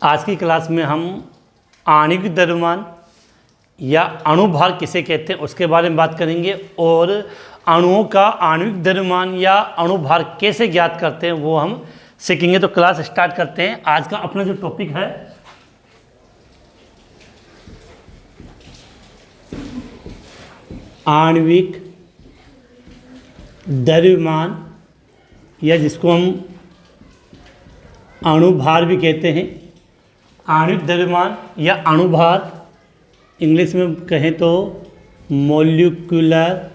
आज की क्लास में हम आणविक द्रव्यमान या अणुभार किसे कहते हैं उसके बारे में बात करेंगे और अणुओं का आणविक द्रव्यमान या अणुभार कैसे ज्ञात करते हैं वो हम सीखेंगे। तो क्लास स्टार्ट करते हैं। आज का अपना जो टॉपिक है आणविक द्रव्यमान या जिसको हम अणुभार भी कहते हैं। आणविक द्रव्यमान या अणुभार इंग्लिश में कहें तो मोलिकुलर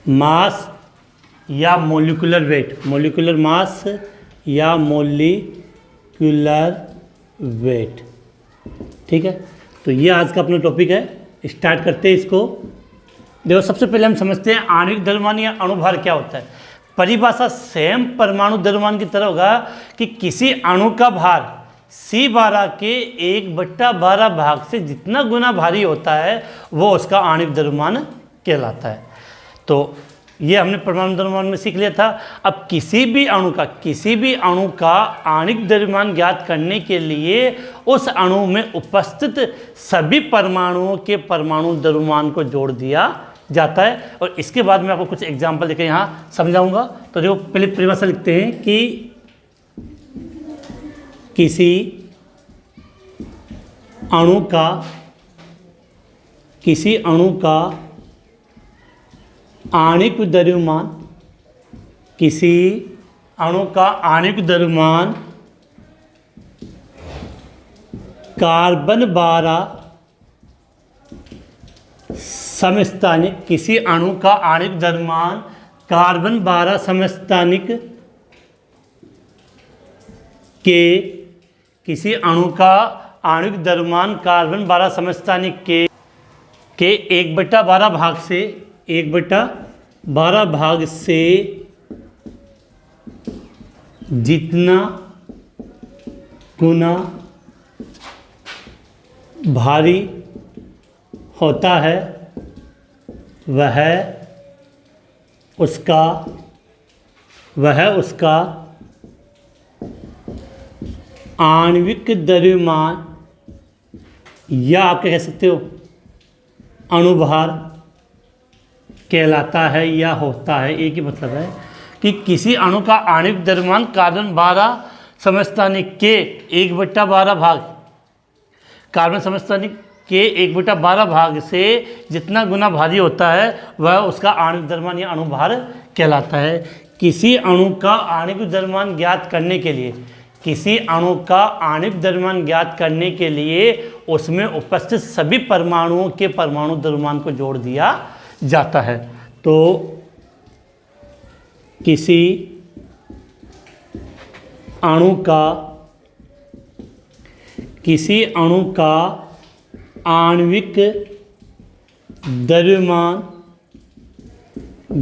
मास या मोलिकुलर वेट, मोलिकुलर मास या मोलिकुलर वेट। ठीक है, तो ये आज का अपना टॉपिक है। स्टार्ट करते हैं इसको। देखो, सबसे पहले हम समझते हैं आणविक द्रव्यमान या अणुभार क्या होता है। परिभाषा सेम परमाणु द्रव्यमान की तरह होगा कि किसी अणु का भार C12 के 1/12 भाग से जितना गुना भारी होता है वो उसका आणविक द्रव्यमान कहलाता है। तो ये हमने परमाणु द्रव्यमान में सीख लिया था। अब किसी भी अणु का आणविक द्रव्यमान ज्ञात करने के लिए उस अणु में उपस्थित सभी परमाणुओं के परमाणु द्रव्यमान को जोड़ दिया जाता है। और इसके बाद मैं आपको कुछ एग्जाम्पल देकर यहाँ समझाऊंगा। तो देखो, पहले परिभाषा लिखते हैं कि किसी अणु का आणविक द्रव्यमान, किसी अणु का आणविक द्रव्यमान कार्बन 12 समस्थानिक, किसी अणु का आणविक द्रव्यमान कार्बन 12 समस्थानिक के, किसी अणु का आणविक द्रव्यमान कार्बन 12 समस्थानिक के 1/12 भाग से 1/12 भाग से जितना गुना भारी होता है वह उसका आणविक द्रव्यमान या आप कह सकते हो अणुभार कहलाता है या होता है। एक ही मतलब है कि किसी अणु का आणविक द्रव्यमान कार्बन 12 समस्थानिक के 1/12 भाग, कार्बन समस्थानिक के 1/12 भाग से जितना गुना भारी होता है वह उसका आणविक द्रव्यमान या अणुभार कहलाता है। किसी अणु का आणविक द्रव्यमान ज्ञात करने के लिए, किसी अणु का आणविक द्रव्यमान ज्ञात करने के लिए उसमें उपस्थित सभी परमाणुओं के परमाणु द्रव्यमान को जोड़ दिया जाता है। तो किसी अणु का आणविक द्रव्यमान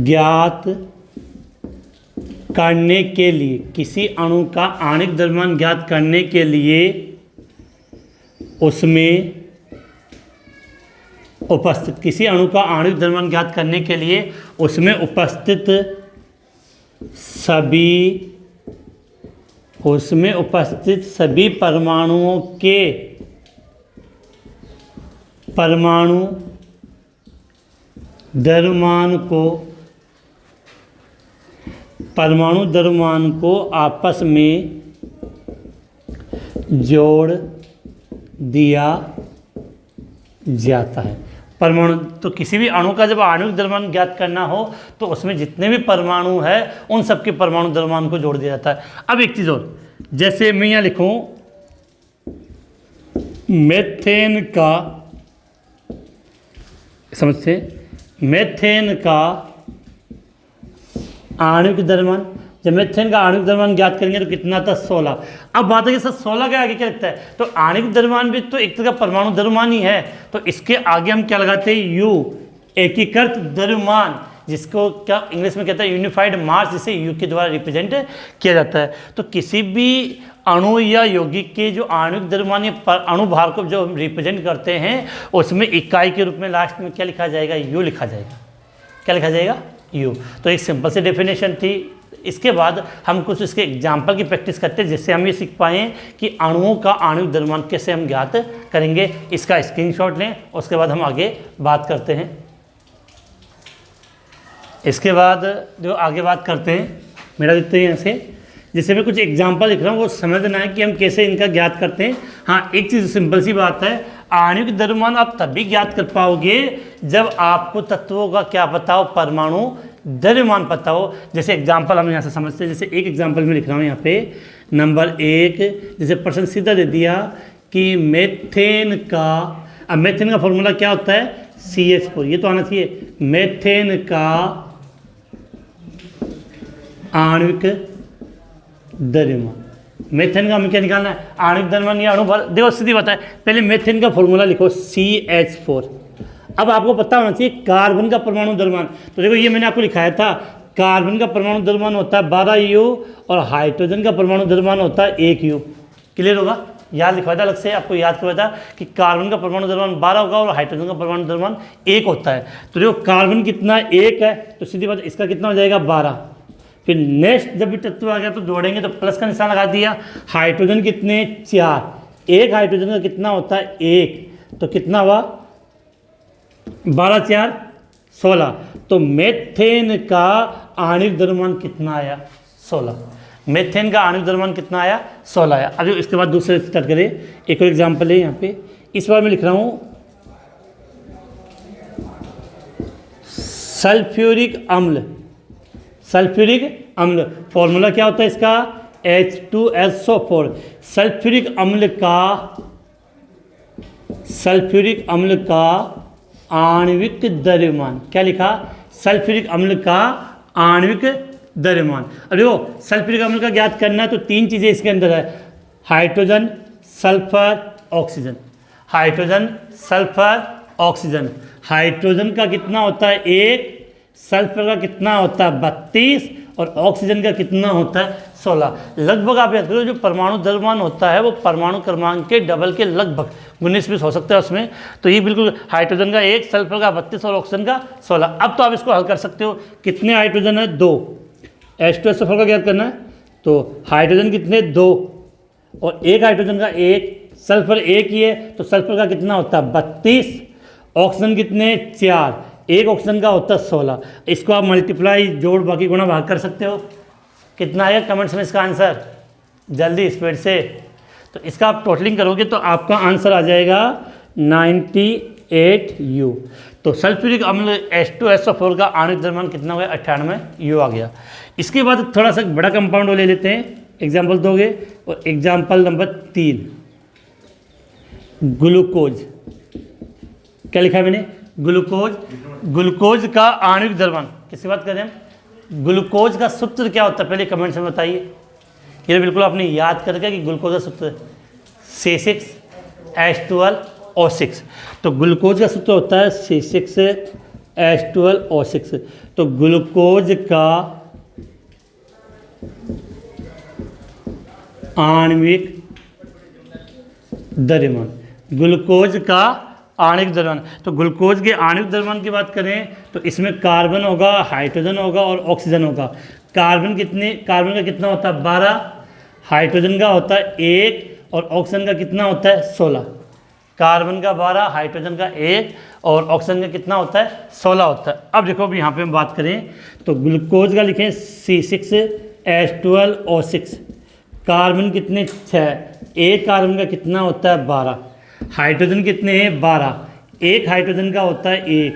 ज्ञात करने के लिए, किसी अणु का आणविक द्रव्यमान ज्ञात करने के लिए उसमें उपस्थित, किसी अणु का आणविक द्रव्यमान ज्ञात करने के लिए उसमें उपस्थित सभी परमाणुओं के परमाणु द्रव्यमान को आपस में जोड़ दिया जाता है। परमाणु, तो किसी भी अणु का जब आणविक द्रव्यमान ज्ञात करना हो तो उसमें जितने भी परमाणु है उन सबके परमाणु द्रव्यमान को जोड़ दिया जाता है। अब एक चीज़ और, जैसे मैं यहाँ लिखूँ मेथेन का, समझते मेथेन का आणविक द्रव्यमान, जब मेथेन का आणविक द्रव्यमान ज्ञात करेंगे तो कितना था 16। अब बात है कि सर 16 के आगे क्या लगता है, तो आणविक द्रव्यमान भी तो एक तरह का परमाणु द्रव्यमान ही है, तो इसके आगे हम क्या लगाते हैं यू, एकीकृत द्रव्यमान, जिसको क्या इंग्लिश में कहता है यूनिफाइड मास, जिसे यू के द्वारा रिप्रेजेंट किया जाता है। तो किसी भी अणु या यौगिक के जो आणविक द्रव्यमान या अणुभार को जो रिप्रेजेंट करते हैं उसमें इकाई के रूप में लास्ट में क्या लिखा जाएगा, यू लिखा जाएगा। क्या लिखा जाएगा, यू। तो एक सिंपल सी डेफिनेशन थी, इसके बाद हम कुछ इसके एग्जाम्पल की प्रैक्टिस करते हैं, जिससे हम ये सीख पाएँ कि अणुओं का आणविक द्रव्यमान कैसे हम ज्ञात करेंगे। इसका स्क्रीनशॉट लें, उसके बाद हम आगे बात करते हैं। इसके बाद जो आगे बात करते हैं, मेरा देखते हैं यहाँ से, जैसे मैं कुछ एग्जाम्पल लिख रहा हूँ, वो समझना है कि हम कैसे इनका ज्ञात करते हैं। हाँ, एक चीज़ सिंपल सी बात है, आणविक द्रव्यमान आप तभी ज्ञात कर पाओगे जब आपको तत्वों का क्या पता हो, परमाणु द्रव्यमान पता हो। जैसे एग्जाम्पल हम यहाँ से समझते हैं, जैसे एक एग्जाम्पल में लिख रहा हूँ यहाँ पे नंबर 1, जैसे प्रश्न सीधा दे दिया कि मेथेन का, अब मेथेन का फॉर्मूला क्या होता है, CH4, ये तो आना चाहिए। मेथेन का आणविक द्रव्यमान, मेथेन का हमें क्या निकालना है, आणविक द्रव्यमान या अणु बल। देखो सीधी बात है, पहले मेथेन का फॉर्मूला लिखो CH4। अब आपको पता होना चाहिए कार्बन का परमाणु द्रव्यमान। तो देखो ये मैंने आपको लिखाया था, कार्बन का परमाणु द्रव्यमान होता है 12U और हाइड्रोजन का परमाणु द्रव्यमान होता है 1U। क्लियर होगा, याद लिखवाया था अलग से, आपको याद करवाया था कि कार्बन का परमाणु द्रव्यमान 12 होगा और हाइड्रोजन का परमाणु द्रव्यमान 1 होता है। तो देखो कार्बन कितना 1 है, तो सीधी बात इसका कितना हो जाएगा 12। फिर नेक्स्ट जब भी तत्व आ गया तो जोड़ेंगे तो प्लस का निशान लगा दिया। हाइड्रोजन कितने 4, एक हाइड्रोजन का कितना होता है 1, तो कितना हुआ 12 4 16। तो मेथेन का आणविक द्रव्यमान कितना आया 16। मेथेन का आणविक द्रव्यमान कितना आया 16 आया। अभी इसके बाद दूसरे स्टार्ट करें, एक और एग्जाम्पल है यहाँ पे, इस बार मैं लिख रहा हूँ सल्फ्यूरिक अम्ल। सल्फ्यूरिक अम्ल फॉर्मूला क्या होता है इसका, H2SO4। सल्फ्यूरिक अम्ल का आणविक द्रव्यमान, क्या लिखा, सल्फ्यूरिक अम्ल का आणविक द्रव्यमान। अरे वो सल्फ्यूरिक अम्ल का ज्ञात करना है तो 3 चीज़ें इसके अंदर है, hydrogen, sulphur, oxygen. Hydrogen, sulphur, oxygen. Hydrogen का कितना होता है 1, सल्फर का कितना होता है 32 और ऑक्सीजन का कितना होता है 16। लगभग आप याद करो, जो परमाणु द्रव्यमान होता है वो परमाणु क्रमांक के डबल के लगभग 19-20 हो सकता है उसमें। तो ये बिल्कुल हाइड्रोजन का 1, सल्फर का 32 और ऑक्सीजन का 16। अब तो आप इसको हल कर सकते हो, कितने हाइड्रोजन है 2, H2SO4 का ज्ञात करना है, तो हाइड्रोजन कितने 2 और एक हाइड्रोजन का 1, सल्फर 1 ही है तो सल्फर का कितना होता है 32, ऑक्सीजन कितने 4, एक ऑक्सीजन का होता है 16। इसको आप मल्टीप्लाई, जोड़, बाकी गुणा भाग कर सकते हो। कितना आएगा कमेंट्स में इसका आंसर, जल्दी स्पीड से। तो इसका आप टोटलिंग करोगे तो आपका आंसर आ जाएगा 98U। तो सल्फ्यूरिक अम्ल H2SO4 का आणविक द्रव्यमान कितना हो गया 98U आ गया। इसके बाद थोड़ा सा बड़ा कंपाउंड ले लेते हैं, एग्जाम्पल दोगे। और एग्जाम्पल नंबर 3, ग्लूकोज। क्या लिखा है मैंने, ग्लूकोज। ग्लूकोज का आणविक द्रव्यमान किसकी बात करें हम, ग्लूकोज का सूत्र क्या होता है पहले कमेंट्स में बताइए। ये बिल्कुल आपने याद करके कि ग्लूकोज का सूत्र C6H12O6। तो ग्लूकोज का सूत्र होता है C6H12O6। तो ग्लूकोज का आणविक द्रव्यमान, ग्लूकोज का आणविक द्रव्यमान। तो ग्लूकोज के आणविक द्रव्यमान की बात करें तो इसमें कार्बन होगा, हाइड्रोजन होगा और ऑक्सीजन होगा। कार्बन का कितना होता है 12, हाइड्रोजन का होता है 1 और ऑक्सीजन का कितना होता है 16। कार्बन का 12, हाइड्रोजन का 1 और ऑक्सीजन का कितना होता है 16 होता है। अब देखो अभी यहाँ पे हम बात करें तो ग्लूकोज का लिखें C6H12O6। कार्बन कितने 6, एक कार्बन का कितना होता है 12, हाइड्रोजन कितने हैं 12, एक हाइड्रोजन का होता है 1,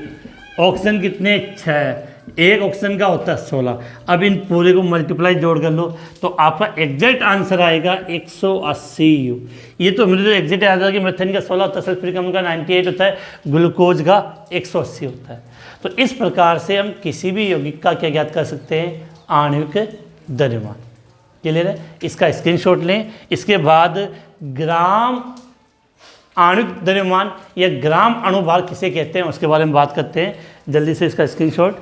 ऑक्सीजन कितने 6, एक ऑक्सीजन का होता है 16। अब इन पूरे को मल्टीप्लाई जोड़ कर लो तो आपका एग्जैक्ट आंसर आएगा 180U। ये तो मुझे एग्जैक्ट याद है कि मेथेन का 16 होता है, सल्फ्यूरिक अम्ल का 98 होता है, ग्लूकोज का 180 होता है। तो इस प्रकार से हम किसी भी यौगिक का क्या ज्ञात कर सकते हैं, आणविक द्रव्यमान। क्लियर है, इसका स्क्रीनशॉट लें। इसके बाद ग्राम आणविक द्रव्यमान या ग्राम अणुभार किसे कहते हैं उसके बारे में बात करते हैं, जल्दी से इसका स्क्रीनशॉट।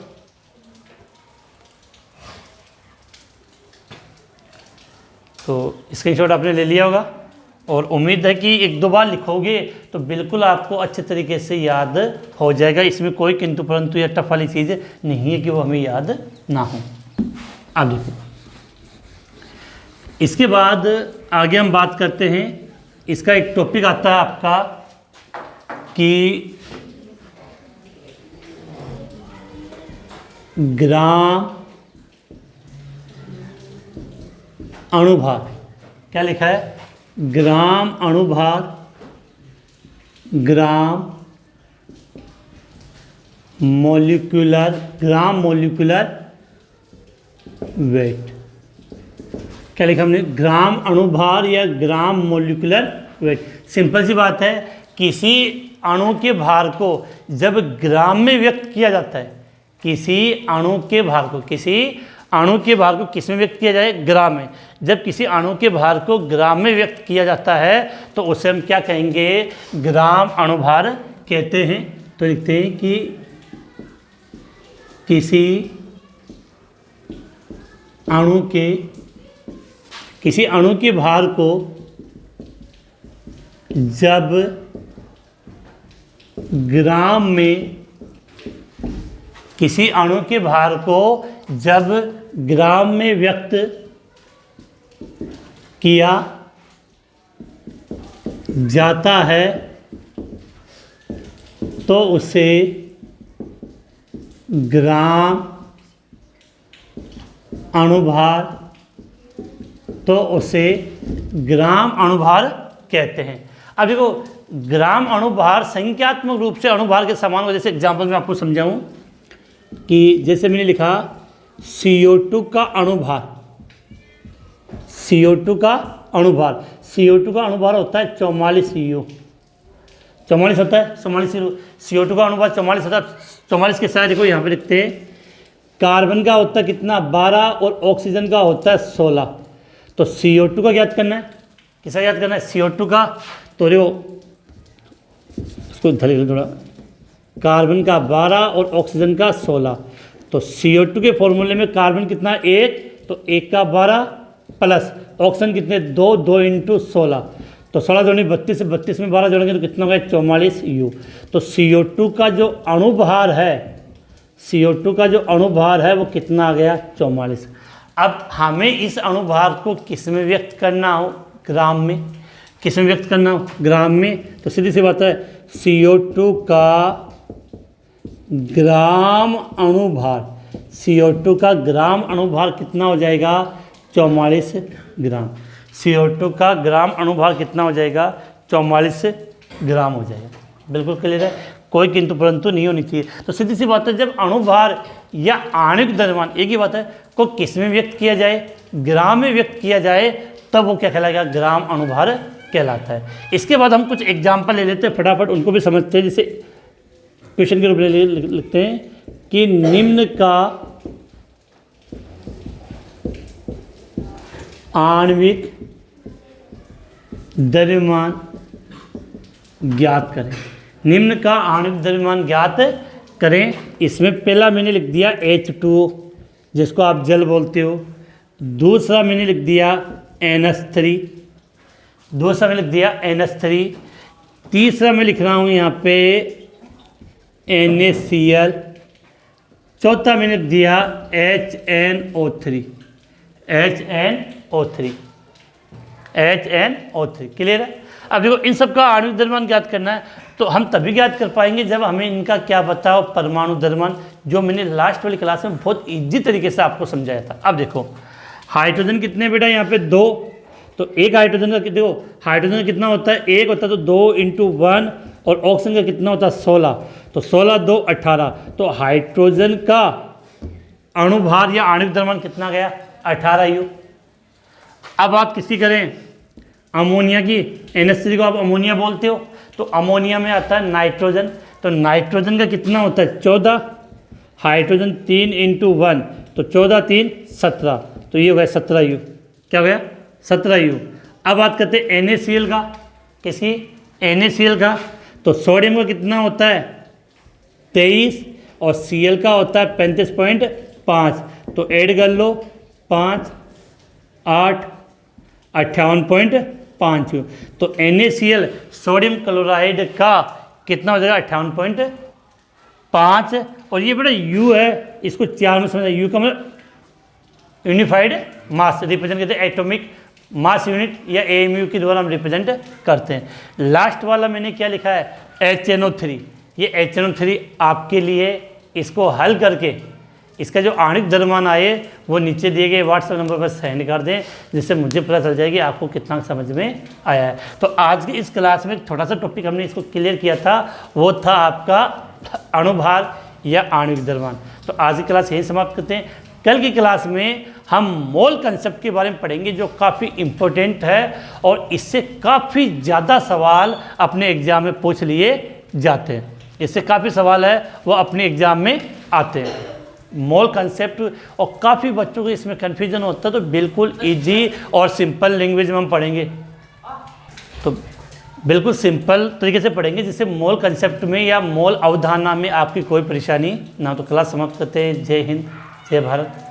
तो स्क्रीनशॉट आपने ले लिया होगा और उम्मीद है कि 1-2 बार लिखोगे तो बिल्कुल आपको अच्छे तरीके से याद हो जाएगा। इसमें कोई किंतु परंतु या टफ वाली चीज़ नहीं है कि वो हमें याद ना हो। अब देखो इसके बाद आगे हम बात करते हैं, इसका एक टॉपिक आता है आपका कि ग्राम अणुभार। क्या लिखा है? ग्राम अणुभार, ग्राम मोलिकुलर वेट। क्या लिखा हमने? ग्राम अणुभार या ग्राम मोलिकुलर वेट। सिंपल सी बात है, किसी अणु के भार को जब ग्राम में व्यक्त किया जाता है, किसी अणु के भार को किस में व्यक्त किया जाए? ग्राम में। जब किसी अणु के भार को ग्राम में व्यक्त किया जाता है तो उसे हम क्या कहेंगे? ग्राम अणुभार कहते हैं। तो लिखते हैं कि किसी अणु के भार को जब ग्राम में किसी अणु के भार को जब ग्राम में व्यक्त किया जाता है तो उसे ग्राम अणुभार कहते हैं। अब देखो, ग्राम अणुभार संख्यात्मक रूप से अणुभार के समान हो। जैसे एग्जाम्पल में आपको समझाऊं कि जैसे मैंने लिखा CO2 का अणुभार, CO2 का अणुभार होता है 44 U। 44 होता है, 44 CO2 का अणुभार 44 होता है। 44 के साथ देखो यहाँ पे लिखते हैं, कार्बन का होता है कितना? 12 और ऑक्सीजन का होता है 16। तो CO2 का ज्ञात करना है। किसका ज्ञात करना है? CO2 का। तो देखो इसको थोड़ा, कार्बन का 12 और ऑक्सीजन का 16। तो CO2 के फॉर्मूले में कार्बन कितना? 1, तो 1 का 12 प्लस ऑक्सीजन कितने? 2, 2 × 16। तो 16 जोड़े 32 से 32 में 12 जोड़ेंगे तो कितना होगा? 44 U। तो CO2 का जो अणुभार है वो कितना आ गया? 44। अब हमें इस अणुभार को किस में व्यक्त करना हो? ग्राम में। किस में व्यक्त करना हो? ग्राम में। तो सीधी सी बात है, CO2 का ग्राम अणुभार कितना हो जाएगा? 44 ग्राम। CO2 का ग्राम अणुभार कितना हो जाएगा? 44 ग्राम हो जाएगा। बिल्कुल क्लियर है, कोई किंतु परंतु नहीं होनी चाहिए। तो सीधी सी बात है, जब अणुभार या आणविक द्रव्यमान, एक ही बात है, को किस में व्यक्त किया जाए? ग्राम में व्यक्त किया जाए, तब वो क्या कहलाएगा? ग्राम अणुभार कहलाता है। इसके बाद हम कुछ एग्जाम्पल ले लेते हैं, फटाफट उनको भी समझते हैं। जैसे क्वेश्चन के रूप में लिखते हैं कि निम्न का आणविक द्रव्यमान ज्ञात करें। निम्न का आणविक द्रव्यमान ज्ञात करें। इसमें पहला मैंने लिख दिया H2O, जिसको आप जल बोलते हो। दूसरा मैंने लिख दिया NH3। तीसरा मैं लिख रहा हूँ यहाँ पे NaCl। चौथा मैंने लिख दिया HNO3। क्लियर है? अब देखो, इन सब का आणविक द्रव्यमान ज्ञात करना है तो हम तभी ज्ञात कर पाएंगे जब हमें इनका क्या बताओ? परमाणु द्रव्यमान, जो मैंने लास्ट वाली क्लास में बहुत इजी तरीके से आपको समझाया था। अब देखो, हाइड्रोजन कितने बेटा? यहाँ पे 2। तो एक हाइड्रोजन का देखो, हाइड्रोजन कितना होता है? 1 होता है, तो 2 × 1। और ऑक्सीजन का कितना होता है? 16। तो 16 2 18। तो हाइड्रोजन का अणुभार या आणविक द्रव्यमान कितना गया? 18 U। अब बात किसकी करें? अमोनिया की। NH3 को आप अमोनिया बोलते हो। तो अमोनिया में आता है नाइट्रोजन। तो नाइट्रोजन का कितना होता है? 14। हाइड्रोजन 3 × 1, तो 14 3 17। तो ये हो गया 17 U। क्या हो गया? 17 U। अब बात करते हैं NaCl का। किसकी? NaCl का। तो सोडियम का कितना होता है? 23 और Cl का होता है 35.5। तो ऐड कर लो, 5 8 58.5। तो NaCl सोडियम क्लोराइड का कितना हो जाएगा? 58.5। और ये बड़ा U है, इसको 4 में समझा। U का मतलब यूनिफाइड मास, रिप्रेजेंट करते हैं एटॉमिक मास यूनिट या एएमयू के द्वारा हम रिप्रेजेंट करते हैं। लास्ट वाला मैंने क्या लिखा है, HNO3। ये HNO3 आपके लिए, इसको हल करके इसका जो आणविक द्रव्यमान आए वो नीचे दिए गए व्हाट्सएप नंबर पर सेंड कर दें, जिससे मुझे पता चल जाएगी आपको कितना समझ में आया है। तो आज की इस क्लास में थोड़ा सा टॉपिक हमने इसको क्लियर किया था, वो था आपका अणुभार या आणविक द्रव्यमान। तो आज की क्लास यही समाप्त करते हैं। कल की क्लास में हम मोल कंसेप्ट के बारे में पढ़ेंगे, जो काफ़ी इम्पोर्टेंट है और इससे काफ़ी ज़्यादा सवाल अपने एग्जाम में पूछ लिए जाते हैं। इससे काफ़ी सवाल है वो अपने एग्जाम में आते हैं, मोल कंसेप्ट। और काफ़ी बच्चों को इसमें कन्फ्यूजन होता है, तो बिल्कुल इजी और सिंपल लैंग्वेज में हम पढ़ेंगे। तो बिल्कुल सिंपल तरीके से पढ़ेंगे, जिससे मोल कंसेप्ट में या मोल अवधारणा में आपकी कोई परेशानी ना। तो क्लास समाप्त करते हैं। जय हिंद, जय भारत।